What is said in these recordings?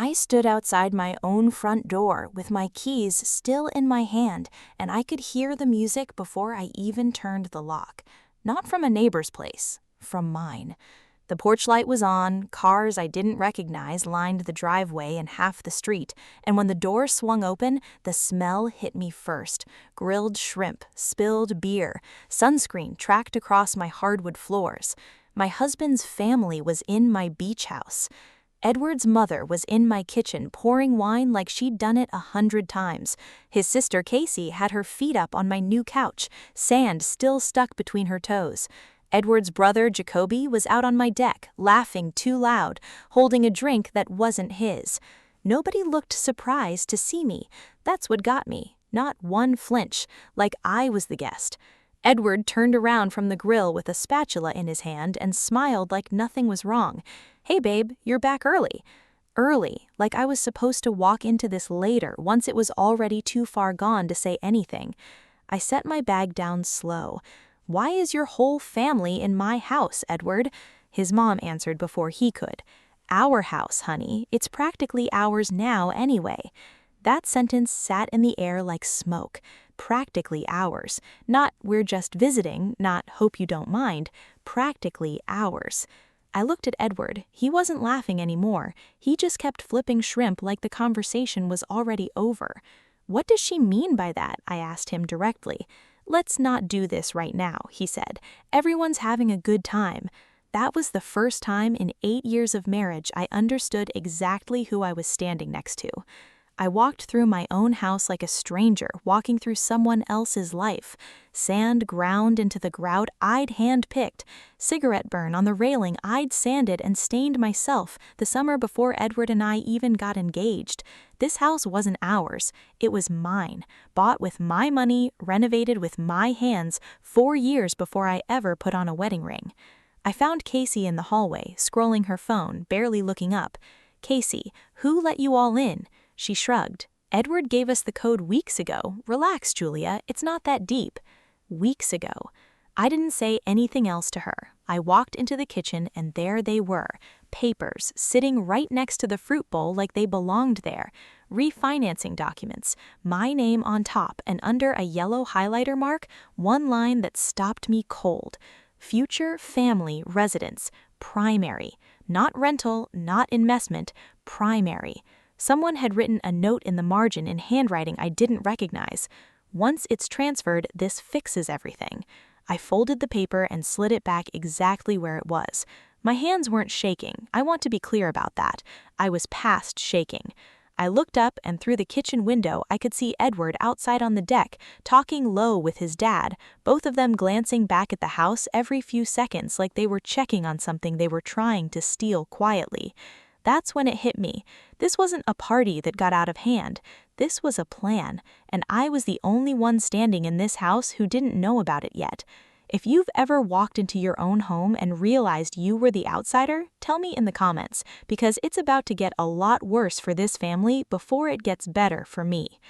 I stood outside my own front door with my keys still in my hand, and I could hear the music before I even turned the lock. Not from a neighbor's place, from mine. The porch light was on, cars I didn't recognize lined the driveway and half the street, and when the door swung open, the smell hit me first. Grilled shrimp, spilled beer, sunscreen tracked across my hardwood floors. My husband's family was in my beach house. Edward's mother was in my kitchen pouring wine like she'd done it 100 times. His sister Casey had her feet up on my new couch, sand still stuck between her toes. Edward's brother Jacoby was out on my deck, laughing too loud, holding a drink that wasn't his. Nobody looked surprised to see me. That's what got me. Not one flinch, like I was the guest. Edward turned around from the grill with a spatula in his hand and smiled like nothing was wrong. "Hey babe, you're back early." Early, like I was supposed to walk into this later once it was already too far gone to say anything. I set my bag down slow. "Why is your whole family in my house, Edward?" His mom answered before he could. "Our house, honey. It's practically ours now anyway." That sentence sat in the air like smoke. Practically ours. Not "we're just visiting," not "hope you don't mind." Practically ours. I looked at Edward. He wasn't laughing anymore. He just kept flipping shrimp like the conversation was already over. "What does she mean by that?" I asked him directly. "Let's not do this right now," he said. "Everyone's having a good time." That was the first time in 8 years of marriage I understood exactly who I was standing next to. I walked through my own house like a stranger walking through someone else's life. Sand ground into the grout I'd hand-picked. Cigarette burn on the railing I'd sanded and stained myself the summer before Edward and I even got engaged. This house wasn't ours. It was mine. Bought with my money, renovated with my hands 4 years before I ever put on a wedding ring. I found Casey in the hallway, scrolling her phone, barely looking up. "Casey, who let you all in?" She shrugged. "Edward gave us the code weeks ago. Relax, Julia, it's not that deep." Weeks ago. I didn't say anything else to her. I walked into the kitchen and there they were. Papers, sitting right next to the fruit bowl like they belonged there. Refinancing documents. My name on top and under a yellow highlighter mark, one line that stopped me cold. Future family residence. Primary. Not rental, not investment. Primary. Someone had written a note in the margin in handwriting I didn't recognize. "Once it's transferred, this fixes everything." I folded the paper and slid it back exactly where it was. My hands weren't shaking. I want to be clear about that. I was past shaking. I looked up and through the kitchen window I could see Edward outside on the deck, talking low with his dad, both of them glancing back at the house every few seconds like they were checking on something they were trying to steal quietly. That's when it hit me. This wasn't a party that got out of hand. This was a plan, and I was the only one standing in this house who didn't know about it yet. If you've ever walked into your own home and realized you were the outsider, tell me in the comments, because it's about to get a lot worse for this family before it gets better for me.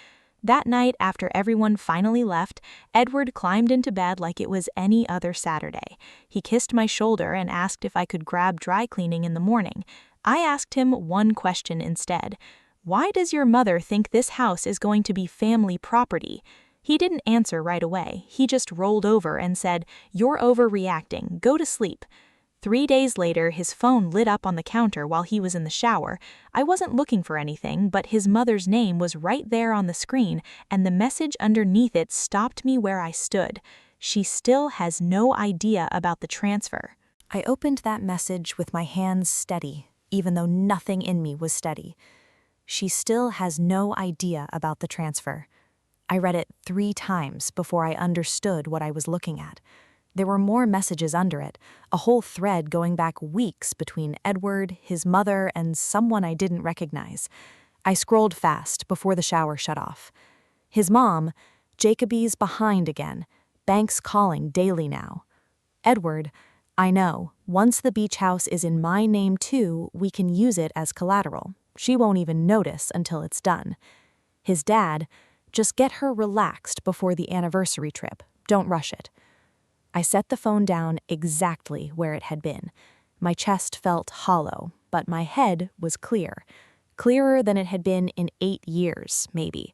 That night, after everyone finally left, Edward climbed into bed like it was any other Saturday. He kissed my shoulder and asked if I could grab dry cleaning in the morning. I asked him one question instead. "Why does your mother think this house is going to be family property?" He didn't answer right away. He just rolled over and said, "You're overreacting. Go to sleep." 3 days later, his phone lit up on the counter while he was in the shower. I wasn't looking for anything, but his mother's name was right there on the screen, and the message underneath it stopped me where I stood. She still has no idea about the transfer. I opened that message with my hands steady, even though nothing in me was steady. She still has no idea about the transfer. I read it 3 times before I understood what I was looking at. There were more messages under it, a whole thread going back weeks between Edward, his mother, and someone I didn't recognize. I scrolled fast before the shower shut off. His mom, "Jacoby's behind again. Bank's calling daily now." Edward, "I know. Once the beach house is in my name too, we can use it as collateral. She won't even notice until it's done." His dad, "Just get her relaxed before the anniversary trip. Don't rush it." I set the phone down exactly where it had been. My chest felt hollow, but my head was clear. clearer than it had been in 8 years, maybe.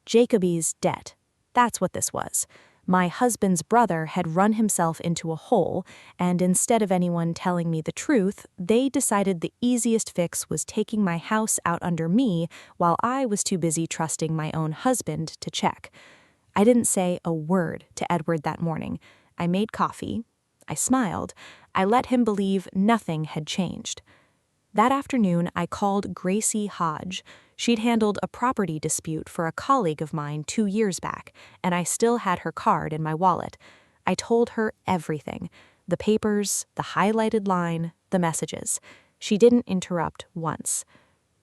Jacoby's debt. That's what this was. My husband's brother had run himself into a hole, and instead of anyone telling me the truth, they decided the easiest fix was taking my house out under me while I was too busy trusting my own husband to check. I didn't say a word to Edward that morning. I made coffee. I smiled. I let him believe nothing had changed. That afternoon, I called Gracie Hodge. She'd handled a property dispute for a colleague of mine 2 years back, and I still had her card in my wallet. I told her everything: the papers, the highlighted line, the messages. She didn't interrupt once.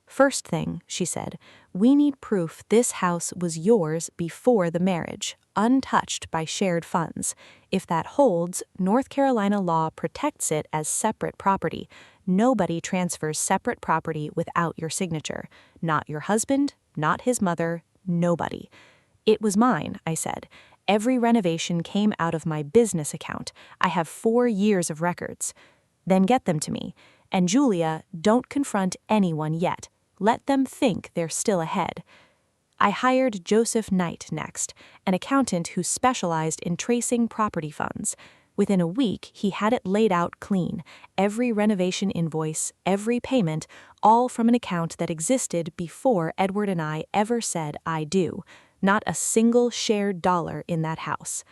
First thing, she said, we need proof this house was yours before the marriage, untouched by shared funds. If that holds, North Carolina law protects it as separate property. Nobody transfers separate property without your signature. Not your husband, not his mother, nobody. It was mine, I said. Every renovation came out of my business account. I have 4 years of records. Then get them to me. And Julia, don't confront anyone yet. Let them think they're still ahead. I hired Joseph Knight next, an accountant who specialized in tracing property funds. Within a week, he had it laid out clean, every renovation invoice, every payment, all from an account that existed before Edward and I ever said I do. Not a single shared dollar in that house.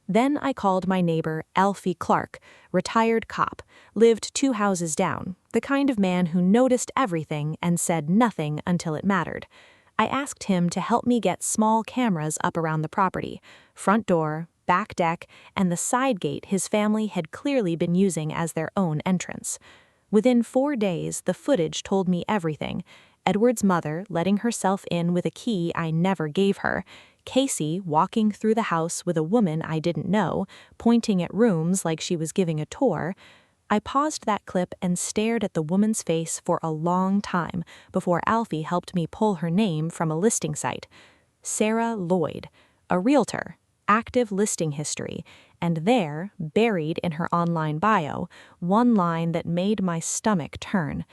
Then I called my neighbor, Alfie Clark, retired cop, lived 2 houses down, the kind of man who noticed everything and said nothing until it mattered. I asked him to help me get small cameras up around the property, front door, back deck, and the side gate his family had clearly been using as their own entrance. Within 4 days, the footage told me everything: Edward's mother letting herself in with a key I never gave her, Casey walking through the house with a woman I didn't know, pointing at rooms like she was giving a tour. I paused that clip and stared at the woman's face for a long time before Alfie helped me pull her name from a listing site. Sarah Lloyd, a realtor, active listing history, and there, buried in her online bio, one line that made my stomach turn: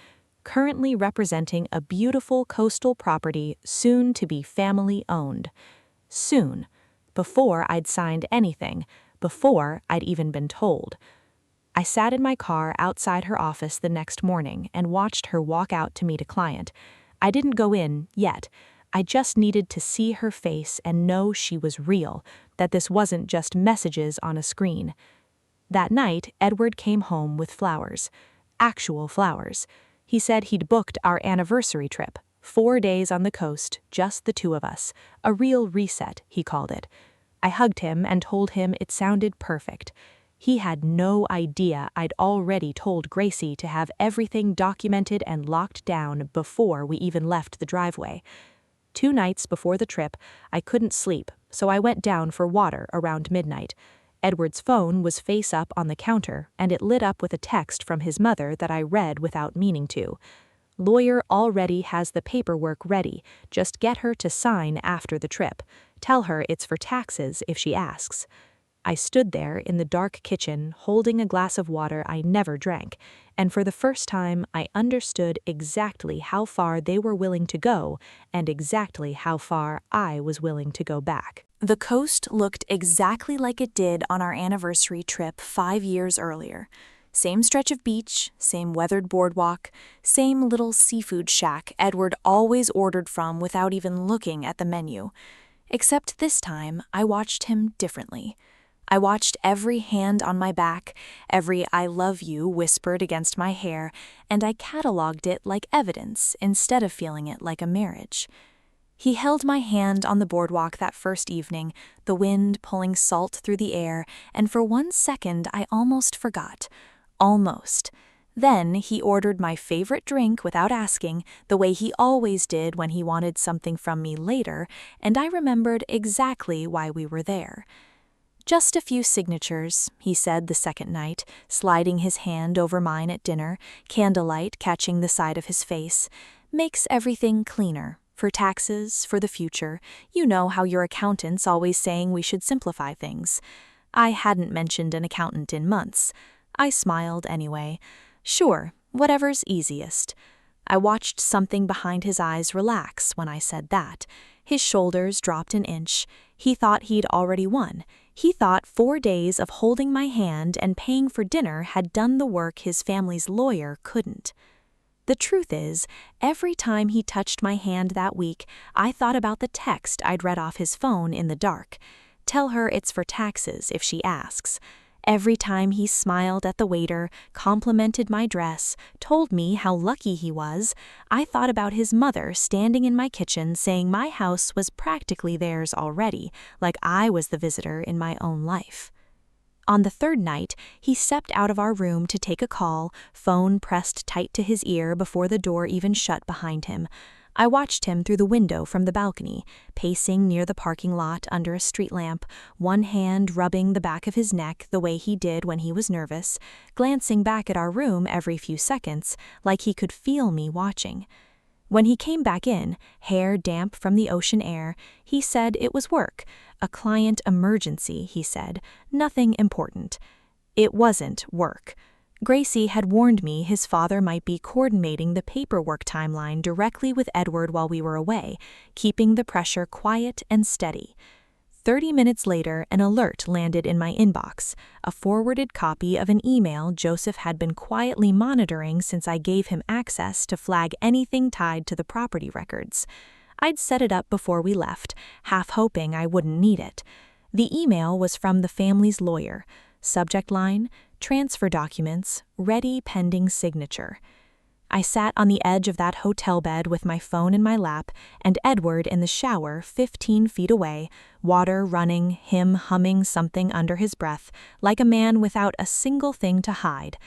currently representing a beautiful coastal property soon to be family-owned. Soon. Before I'd signed anything. Before I'd even been told. I sat in my car outside her office the next morning and watched her walk out to meet a client. I didn't go in yet. I just needed to see her face and know she was real, that this wasn't just messages on a screen. That night, Edward came home with flowers. Actual flowers. He said he'd booked our anniversary trip. 4 days on the coast, just the 2 of us. A real reset, he called it. I hugged him and told him it sounded perfect. He had no idea I'd already told Gracie to have everything documented and locked down before we even left the driveway. 2 nights before the trip, I couldn't sleep, so I went down for water around midnight. Edward's phone was face up on the counter, and it lit up with a text from his mother that I read without meaning to. Lawyer already has the paperwork ready. Just get her to sign after the trip. Tell her it's for taxes if she asks. I stood there in the dark kitchen, holding a glass of water I never drank, and for the first time I understood exactly how far they were willing to go and exactly how far I was willing to go back. The coast looked exactly like it did on our anniversary trip 5 years earlier. Same stretch of beach, same weathered boardwalk, same little seafood shack Edward always ordered from without even looking at the menu. Except this time, I watched him differently. I watched every hand on my back, every "I love you" whispered against my hair, and I cataloged it like evidence instead of feeling it like a marriage. He held my hand on the boardwalk that first evening, the wind pulling salt through the air, and for 1 second I almost forgot. Almost. Then he ordered my favorite drink without asking, the way he always did when he wanted something from me later, and I remembered exactly why we were there. "Just a few signatures," he said the second night, sliding his hand over mine at dinner, candlelight catching the side of his face. "Makes everything cleaner. For taxes, for the future. You know how your accountant's always saying we should simplify things." I hadn't mentioned an accountant in months. I smiled anyway. "Sure, whatever's easiest." I watched something behind his eyes relax when I said that. His shoulders dropped an inch. He thought he'd already won. He thought 4 days of holding my hand and paying for dinner had done the work his family's lawyer couldn't. The truth is, every time he touched my hand that week, I thought about the text I'd read off his phone in the dark. Tell her it's for taxes if she asks. Every time he smiled at the waiter, complimented my dress, told me how lucky he was, I thought about his mother standing in my kitchen saying my house was practically theirs already, like I was the visitor in my own life. On the third night, he stepped out of our room to take a call, phone pressed tight to his ear before the door even shut behind him. I watched him through the window from the balcony, pacing near the parking lot under a street lamp, one hand rubbing the back of his neck the way he did when he was nervous, glancing back at our room every few seconds, like he could feel me watching. When he came back in, hair damp from the ocean air, he said it was work. A client emergency, he said. Nothing important. It wasn't work. Gracie had warned me his father might be coordinating the paperwork timeline directly with Edward while we were away, keeping the pressure quiet and steady. 30 minutes later, an alert landed in my inbox, a forwarded copy of an email Joseph had been quietly monitoring since I gave him access to flag anything tied to the property records. I'd set it up before we left, half hoping I wouldn't need it. The email was from the family's lawyer. Subject line, transfer documents, ready pending signature. I sat on the edge of that hotel bed with my phone in my lap and Edward in the shower 15 feet away, water running, him humming something under his breath, like a man without a single thing to hide.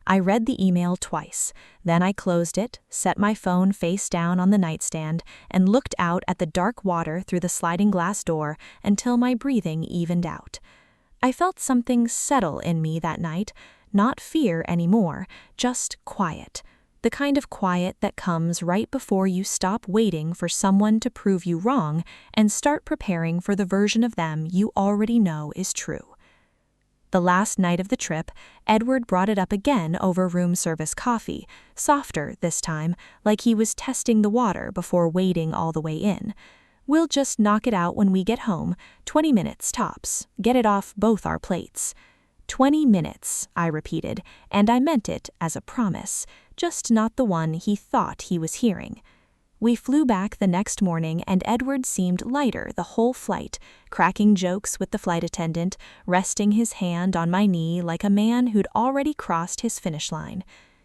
I read the email twice, then I closed it, set my phone face down on the nightstand, and looked out at the dark water through the sliding glass door until my breathing evened out. I felt something settle in me that night, not fear anymore, just quiet. The kind of quiet that comes right before you stop waiting for someone to prove you wrong and start preparing for the version of them you already know is true. The last night of the trip, Edward brought it up again over room service coffee, softer this time, like he was testing the water before wading all the way in. We'll just knock it out when we get home, 20 minutes tops, get it off both our plates. 20 minutes, I repeated, and I meant it as a promise, just not the one he thought he was hearing. We flew back the next morning and Edward seemed lighter the whole flight, cracking jokes with the flight attendant, resting his hand on my knee like a man who'd already crossed his finish line.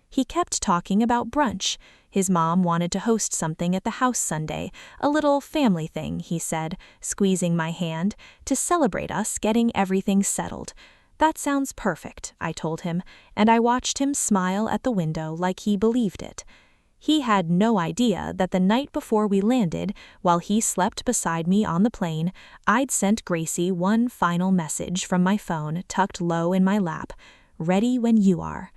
He kept talking about brunch. His mom wanted to host something at the house Sunday, a little family thing, he said, squeezing my hand, to celebrate us getting everything settled. That sounds perfect, I told him, and I watched him smile at the window like he believed it. He had no idea that the night before we landed, while he slept beside me on the plane, I'd sent Gracie one final message from my phone tucked low in my lap, "Ready when you are."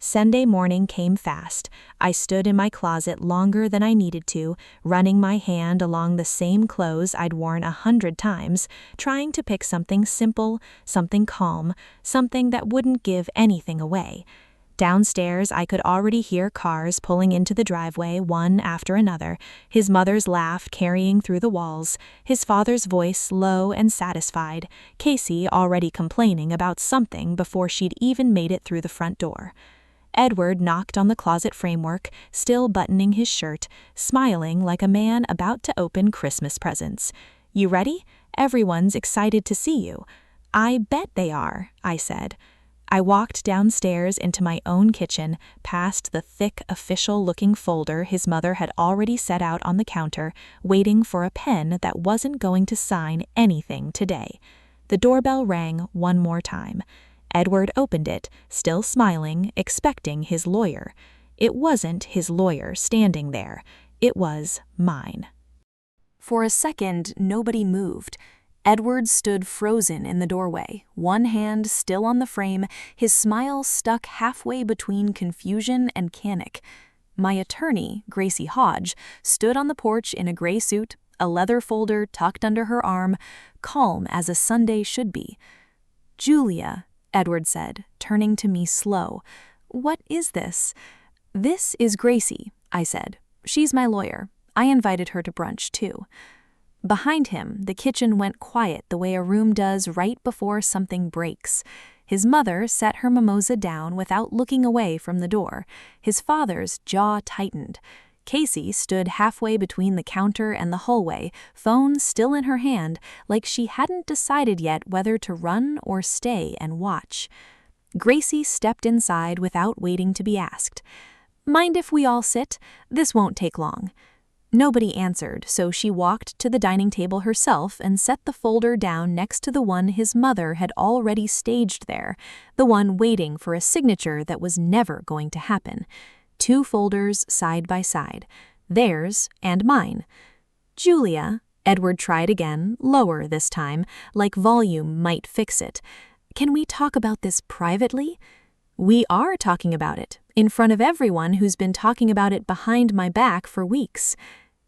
Sunday morning came fast. I stood in my closet longer than I needed to, running my hand along the same clothes I'd worn 100 times, trying to pick something simple, something calm, something that wouldn't give anything away. Downstairs, I could already hear cars pulling into the driveway one after another, his mother's laugh carrying through the walls, his father's voice low and satisfied, Casey already complaining about something before she'd even made it through the front door. Edward knocked on the closet framework, still buttoning his shirt, smiling like a man about to open Christmas presents. "You ready? Everyone's excited to see you." "I bet they are," I said. I walked downstairs into my own kitchen, past the thick, official-looking folder his mother had already set out on the counter, waiting for a pen that wasn't going to sign anything today. The doorbell rang one more time. Edward opened it, still smiling, expecting his lawyer. It wasn't his lawyer standing there. It was mine. For a second, nobody moved. Edward stood frozen in the doorway, one hand still on the frame, his smile stuck halfway between confusion and panic. My attorney, Gracie Hodge, stood on the porch in a gray suit, a leather folder tucked under her arm, calm as a Sunday should be. "Julia," Edward said, turning to me slow, "what is this?" "This is Gracie. I said. "She's my lawyer. I invited her to brunch, too." Behind him, the kitchen went quiet the way a room does right before something breaks. His mother set her mimosa down without looking away from the door. His father's jaw tightened. Casey stood halfway between the counter and the hallway, phone still in her hand, like she hadn't decided yet whether to run or stay and watch. Gracie stepped inside without waiting to be asked. "Mind if we all sit? This won't take long." Nobody answered, so she walked to the dining table herself and set the folder down next to the one his mother had already staged there, the one waiting for a signature that was never going to happen. 2 folders side by side, theirs and mine. "Julia," Edward tried again, lower this time, like volume might fix it. "Can we talk about this privately?" "We are talking about it, in front of everyone who's been talking about it behind my back for weeks."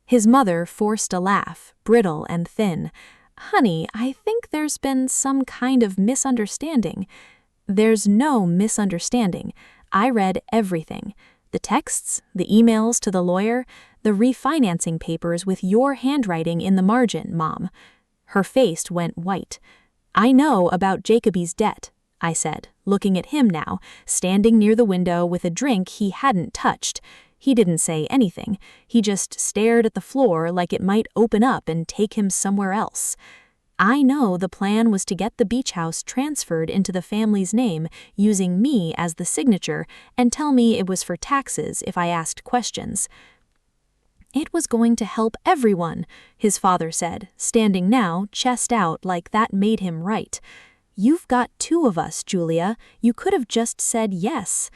His mother forced a laugh, brittle and thin. "Honey, I think there's been some kind of misunderstanding." "There's no misunderstanding. I read everything. The texts, the emails to the lawyer, the refinancing papers with your handwriting in the margin, Mom." Her face went white. "I know about Jacoby's debt," I said, looking at him now, standing near the window with a drink he hadn't touched. He didn't say anything. He just stared at the floor like it might open up and take him somewhere else. "I know the plan was to get the beach house transferred into the family's name using me as the signature and tell me it was for taxes if I asked questions." "It was going to help everyone," his father said, standing now, chest out like that made him right. "You've got 2 of us, Julia. You could have just said yes.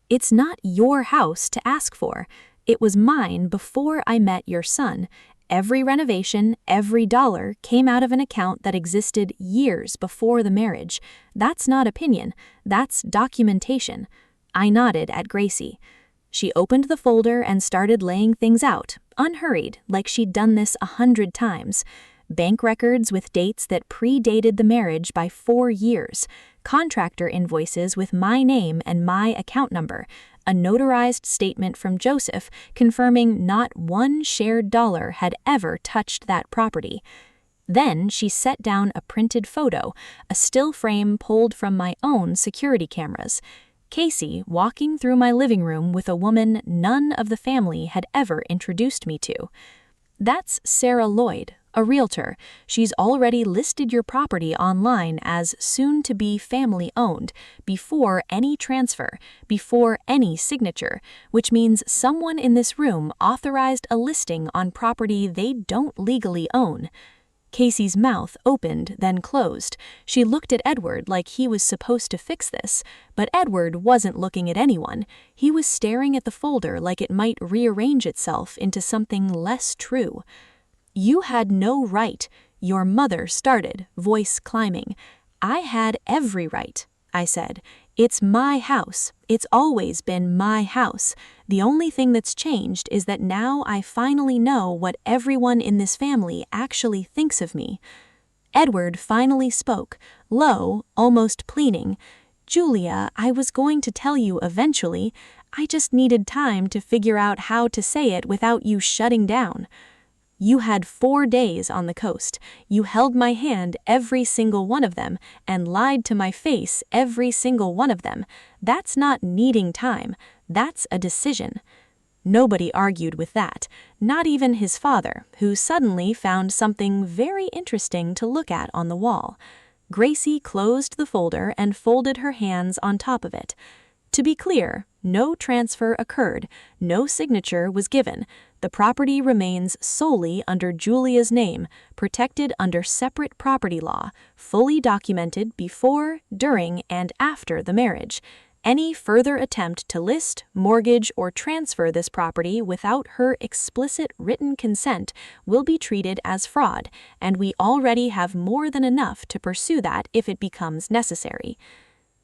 It's not your house to ask for. It was mine before I met your son. Every renovation, every dollar came out of an account that existed years before the marriage. That's not opinion. That's documentation." I nodded at Gracie. She opened the folder and started laying things out, unhurried, like she'd done this 100 times. Bank records with dates that predated the marriage by 4 years, contractor invoices with my name and my account number, a notarized statement from Joseph confirming not one shared dollar had ever touched that property. Then she set down a printed photo, a still frame pulled from my own security cameras. Casey walking through my living room with a woman none of the family had ever introduced me to. "That's Sarah Lloyd, a realtor. She's already listed your property online as soon-to-be family-owned, before any transfer, before any signature, which means someone in this room authorized a listing on property they don't legally own." Casey's mouth opened, then closed. She looked at Edward like he was supposed to fix this, but Edward wasn't looking at anyone. He was staring at the folder like it might rearrange itself into something less true. "You had no right. Your mother started," voice climbing. "I had every right," I said. "It's my house. It's always been my house. The only thing that's changed is that now I finally know what everyone in this family actually thinks of me." Edward finally spoke, low, almost pleading. "Julia, I was going to tell you eventually. I just needed time to figure out how to say it without you shutting down." "You had 4 days on the coast. You held my hand every single one of them and lied to my face every single one of them. That's not needing time. That's a decision." Nobody argued with that, not even his father, who suddenly found something very interesting to look at on the wall. Gracie closed the folder and folded her hands on top of it. To be clear, no transfer occurred, no signature was given. The property remains solely under Julia's name, protected under separate property law, fully documented before, during, and after the marriage. Any further attempt to list, mortgage, or transfer this property without her explicit written consent will be treated as fraud, and we already have more than enough to pursue that if it becomes necessary.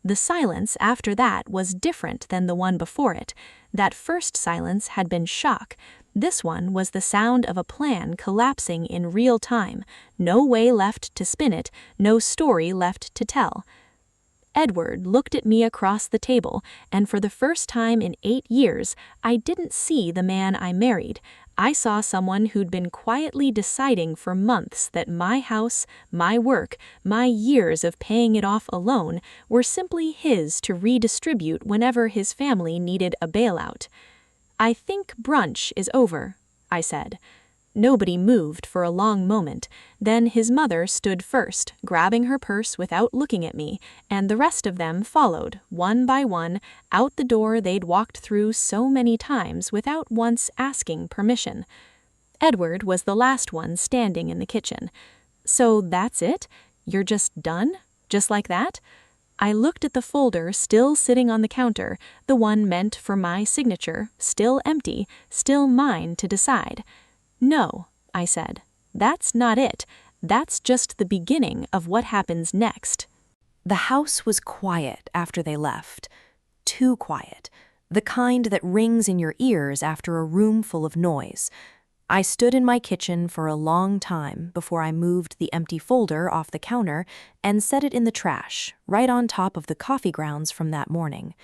The silence after that was different than the one before it. That first silence had been shock. This one was the sound of a plan collapsing in real time, no way left to spin it, no story left to tell. Edward looked at me across the table, and for the first time in 8 years, I didn't see the man I married. I saw someone who'd been quietly deciding for months that my house, my work, my years of paying it off alone were simply his to redistribute whenever his family needed a bailout. "I think brunch is over," I said. Nobody moved for a long moment. Then his mother stood first, grabbing her purse without looking at me, and the rest of them followed, one by one, out the door they'd walked through so many times without once asking permission. Edward was the last one standing in the kitchen. "So that's it? You're just done? Just like that?" I looked at the folder still sitting on the counter, the one meant for my signature, still empty, still mine to decide. "No," I said. "That's not it. That's just the beginning of what happens next." The house was quiet after they left. Too quiet. The kind that rings in your ears after a room full of noise. I stood in my kitchen for a long time before I moved the empty folder off the counter and set it in the trash, right on top of the coffee grounds from that morning.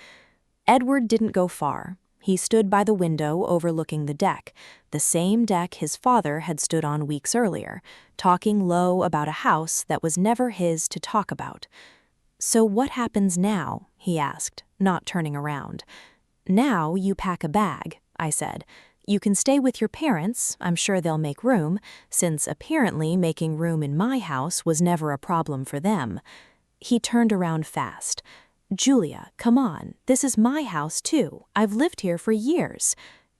Edward didn't go far. He stood by the window overlooking the deck, the same deck his father had stood on weeks earlier, talking low about a house that was never his to talk about. "So what happens now?" he asked, not turning around. "Now you pack a bag," I said. "You can stay with your parents, I'm sure they'll make room, since apparently making room in my house was never a problem for them." He turned around fast. "Julia, come on, this is my house too. I've lived here for years."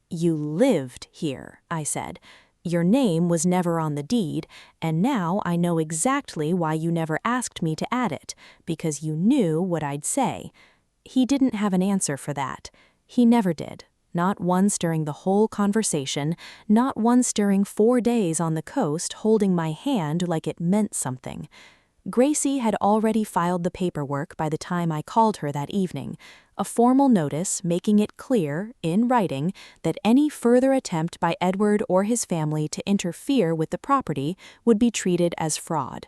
"You lived here," I said. "Your name was never on the deed, and now I know exactly why you never asked me to add it, because you knew what I'd say." He didn't have an answer for that. He never did. Not once during the whole conversation, not once during 4 days on the coast holding my hand like it meant something. Gracie had already filed the paperwork by the time I called her that evening, a formal notice making it clear, in writing, that any further attempt by Edward or his family to interfere with the property would be treated as fraud.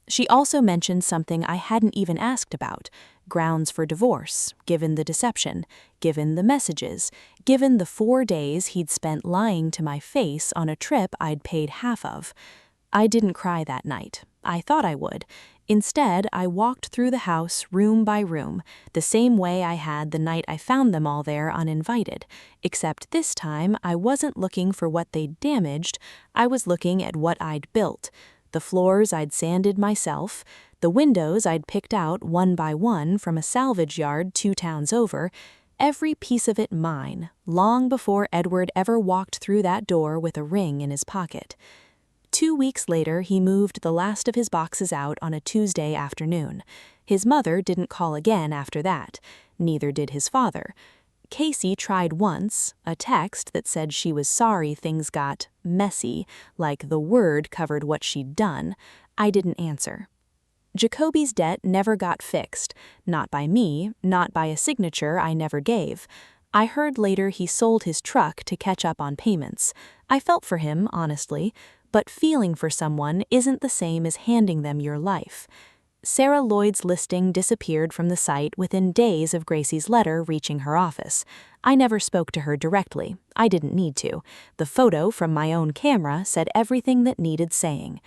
She also mentioned something I hadn't even asked about, grounds for divorce, given the deception, given the messages, given the 4 days he'd spent lying to my face on a trip I'd paid half of. I didn't cry that night. I thought I would. Instead, I walked through the house room by room, the same way I had the night I found them all there uninvited, except this time I wasn't looking for what they'd damaged, I was looking at what I'd built. The floors I'd sanded myself, the windows I'd picked out one by one from a salvage yard 2 towns over, every piece of it mine, long before Edward ever walked through that door with a ring in his pocket. 2 weeks later, he moved the last of his boxes out on a Tuesday afternoon. His mother didn't call again after that. Neither did his father. Casey tried once, a text that said she was sorry things got messy, like the word covered what she'd done. I didn't answer. Jacoby's debt never got fixed, not by me, not by a signature I never gave. I heard later he sold his truck to catch up on payments. I felt for him, honestly. But feeling for someone isn't the same as handing them your life. Sarah Lloyd's listing disappeared from the site within days of Gracie's letter reaching her office. I never spoke to her directly. I didn't need to. The photo from my own camera said everything that needed saying.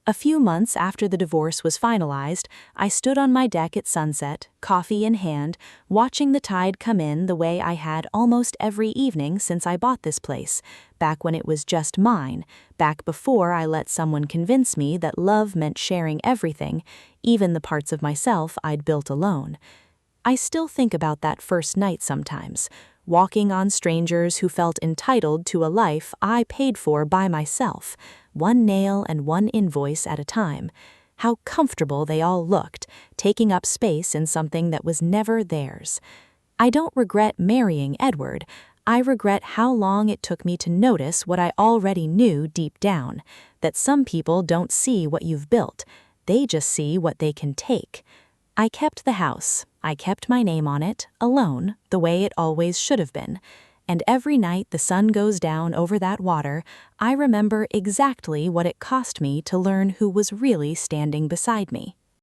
A few months after the divorce was finalized, I stood on my deck at sunset, coffee in hand, watching the tide come in the way I had almost every evening since I bought this place, back when it was just mine, back before I let someone convince me that love meant sharing everything, even the parts of myself I'd built alone. I still think about that first night sometimes, walking on strangers who felt entitled to a life I paid for by myself, one nail and one invoice at a time. How comfortable they all looked, taking up space in something that was never theirs. I don't regret marrying Edward. I regret how long it took me to notice what I already knew deep down, that some people don't see what you've built. They just see what they can take. I kept the house. I kept my name on it, alone, the way it always should have been. And every night the sun goes down over that water, I remember exactly what it cost me to learn who was really standing beside me.